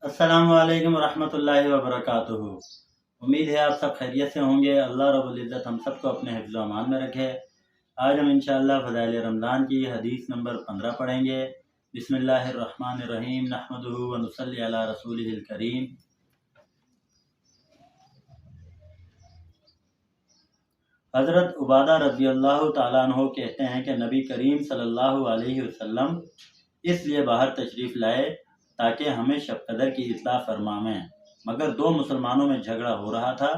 अस्सलामु अलैकुम रहमतुल्लाहि व बरकातुहू। उम्मीद है आप सब खैरियत से होंगे। अल्लाह रब्बुल इज़्ज़त हम सबको अपने हिफ्ज़ व अमान में रखे। आज हम इंशाअल्लाह फ़ज़ाइल रमज़ान की हदीस नंबर 15 पढ़ेंगे। बिस्मिल्लाहिर्रहमानिर्रहीम नहमदुहु व नुसल्ली अला रसूलिहिल करीम। हज़रत उबादा रज़ियल्लाहु ताला अन्हु कहते हैं कि नबी करीम सल्लल्लाहु अलैहि वसल्लम इसलिए बाहर तशरीफ़ लाए ताकि हमें शब कदर की इत्ला फरमावें, मगर दो मुसलमानों में झगड़ा हो रहा था।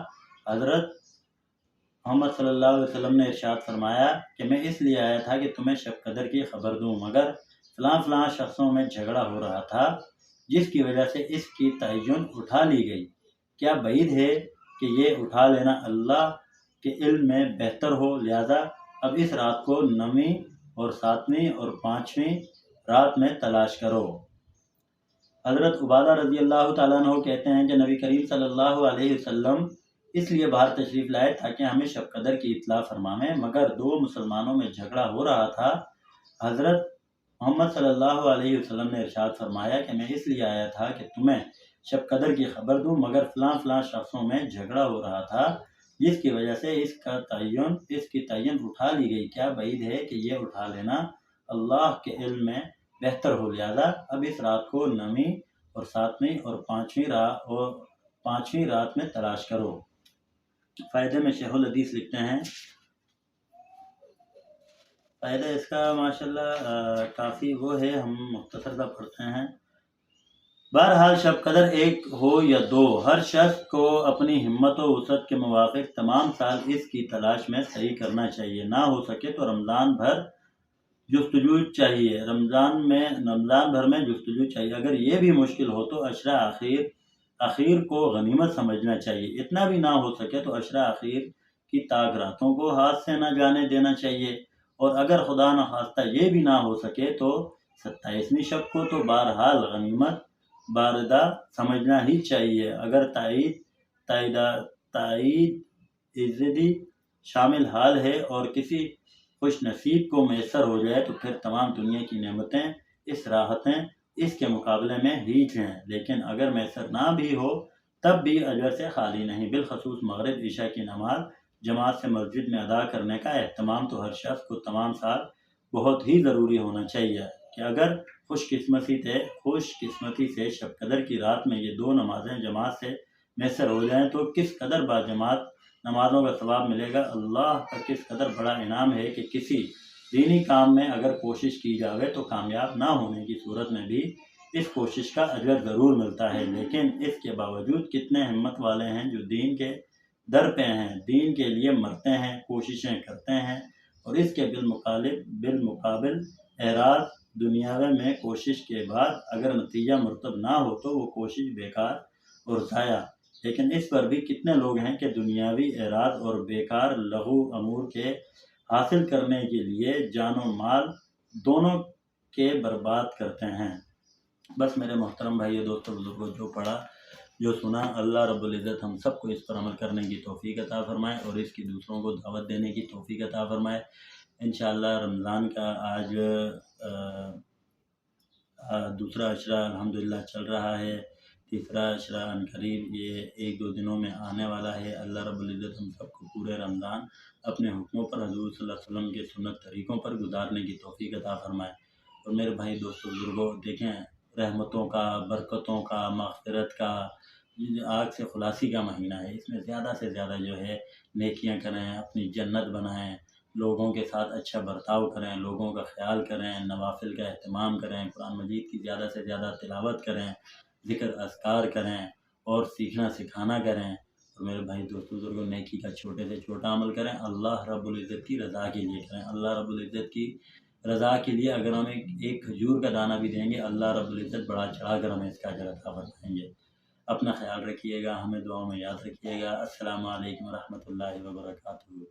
हज़रत मोहम्मद सल्लल्लाहु अलैहि वसल्लम ने इरशाद फरमाया कि मैं इसलिए आया था कि तुम्हें शब कदर की खबर दूं, मगर फ़लाँ शख्सों में झगड़ा हो रहा था जिसकी वजह से इसकी तयन उठा ली गई। क्या बईद है कि ये उठा लेना अल्लाह के इल्म में बेहतर हो, लिहाजा अब इस रात को 9वीं और 7वीं और 5वीं रात में तलाश करो। हज़रत उबादा रज़ियल्लाहु ताला अन्हु कहते हैं कि नबी करीम सल्लल्लाहु अलैहि वसल्लम इसलिए बाहर तशरीफ़ लाए ताकि हमें शब कदर की इत्ला फरमावें, मगर दो मुसलमानों में झगड़ा हो रहा था। हज़रत मोहम्मद सल्लल्लाहु अलैहि वसल्लम ने इरशाद फरमाया कि मैं इसलिए आया था कि तुम्हें शब कदर की खबर दूं, मगर फ़लाँ शख्सों में झगड़ा हो रहा था जिसकी वजह से इसकी तयन उठा ली गई। क्या बईद है कि ये उठा लेना अल्लाह के इल्म में बेहतर हो, लिहाजा अब इस रात को 9वीं और 7वीं और 5वीं रात में तलाश करो। फ़ायदे में शेखुल हदीस लिखते हैं, फ़ायदा इसका माशाल्लाह काफ़ी वो है, हम मुख्तसर सा पढ़ते हैं। बहरहाल शब कदर एक हो या दो, हर शख्स को अपनी हिम्मत व वुसअत के मुवाफिक तमाम साल इसकी तलाश में सही करना चाहिए। ना हो सके तो रमज़ान भर जुस्तजू चाहिए, रमज़ान भर में जुस्तजू चाहिए। अगर ये भी मुश्किल हो तो अशरा आखिर को गनीमत समझना चाहिए। इतना भी ना हो सके तो अशरा आखिर की ताक रातों को हाथ से न जाने देना चाहिए। और अगर खुदा न खास्ता ये भी ना हो सके तो 27वीं शब को तो बहरहाल गनीमत बारदा समझना ही चाहिए। अगर ताईद इज़्ज़ती शामिल हाल है और किसी खुश नसीब को मैसर हो जाए तो फिर तमाम दुनिया की नेमतें, इस राहतें इसके मुकाबले में हीच हैं। लेकिन अगर मैसर ना भी हो तब भी अजर से खाली नहीं। बिलखसूस मगरिब इशा की नमाज जमात से मस्जिद में अदा करने का एहतमाम तो हर शख्स को तमाम साल बहुत ही ज़रूरी होना चाहिए कि अगर खुशकिस्मती से शब कदर की रात में ये दो नमाजें जमात से मैसर हो जाएं तो किस कदर बाजमात नमाजों का सवाब मिलेगा। अल्लाह का किस कदर बड़ा इनाम है कि किसी दीनी काम में अगर कोशिश की जावे तो कामयाब ना होने की सूरत में भी इस कोशिश का अजर ज़रूर मिलता है। लेकिन इसके बावजूद कितने हिम्मत वाले हैं जो दीन के दर पे हैं, दीन के लिए मरते हैं, कोशिशें करते हैं और इसके बिलमुकाबिल एराज दुनियावे में कोशिश के बाद अगर नतीजा मुरतब ना हो तो वो कोशिश बेकार और ज़ाया। लेकिन इस पर भी कितने लोग हैं कि दुनियावी एराज और बेकार लघु अमूर के हासिल करने के लिए जान और माल दोनों के बर्बाद करते हैं। बस मेरे मोहतरम भाइयों दोस्तों बुजुर्गों, जो पढ़ा जो सुना, अल्लाह रब्बुल इज़्ज़त हम सबको इस पर अमल करने की तौफीक अता फरमाए और इसकी दूसरों को दावत देने की तौफीक अता फरमाए। इंशाअल्लाह रमज़ान का आज दूसरा अशरा अल्हम्दुलिल्लाह चल रहा है, तीसरा अशरा अनकरीब ये 1-2 दिनों में आने वाला है। अल्लाह रब्बुल इज़्ज़त हम सबको पूरे रमज़ान अपने हुक्मों पर, हज़ूर सल्लल्लाहु अलैहि वसल्लम के सुन्नत तरीक़ों पर गुजारने की तौफीक अता फरमाए। और मेरे भाई दोस्तों बुजुर्गों, देखें रहमतों का, बरकतों का, मग़फ़िरत का, आग से खुलासी का महीना है। इसमें ज़्यादा से ज़्यादा जो है नेकियां करें, अपनी जन्नत बनाएं, लोगों के साथ अच्छा बर्ताव करें, लोगों का ख्याल करें, नवाफिल का एहतमाम करें, कुरान मजीद की ज़्यादा से ज़्यादा तिलावत करें, ज़िक्र अज़कार करें और सीखना सिखाना करें। और मेरे भाई दोस्तों बुजुर्गों, नेकी का छोटे से छोटा अमल करें, अल्लाह रब्बुल इज़्ज़त की रज़ा के लिए करें। अल्लाह रब्बुल इज़्ज़त की रज़ा के लिए अगर हम एक खजूर का दाना भी देंगे, अल्लाह रब्बुल इज़्ज़त बढ़ा चढ़ा कर हमें इसका अजर अता फरमाएंगे। अपना ख्याल रखिएगा, हमें दुआओं में याद रखिएगा। अस्सलामु अलैकुम व रहमतुल्लाहि व बरकातुहू।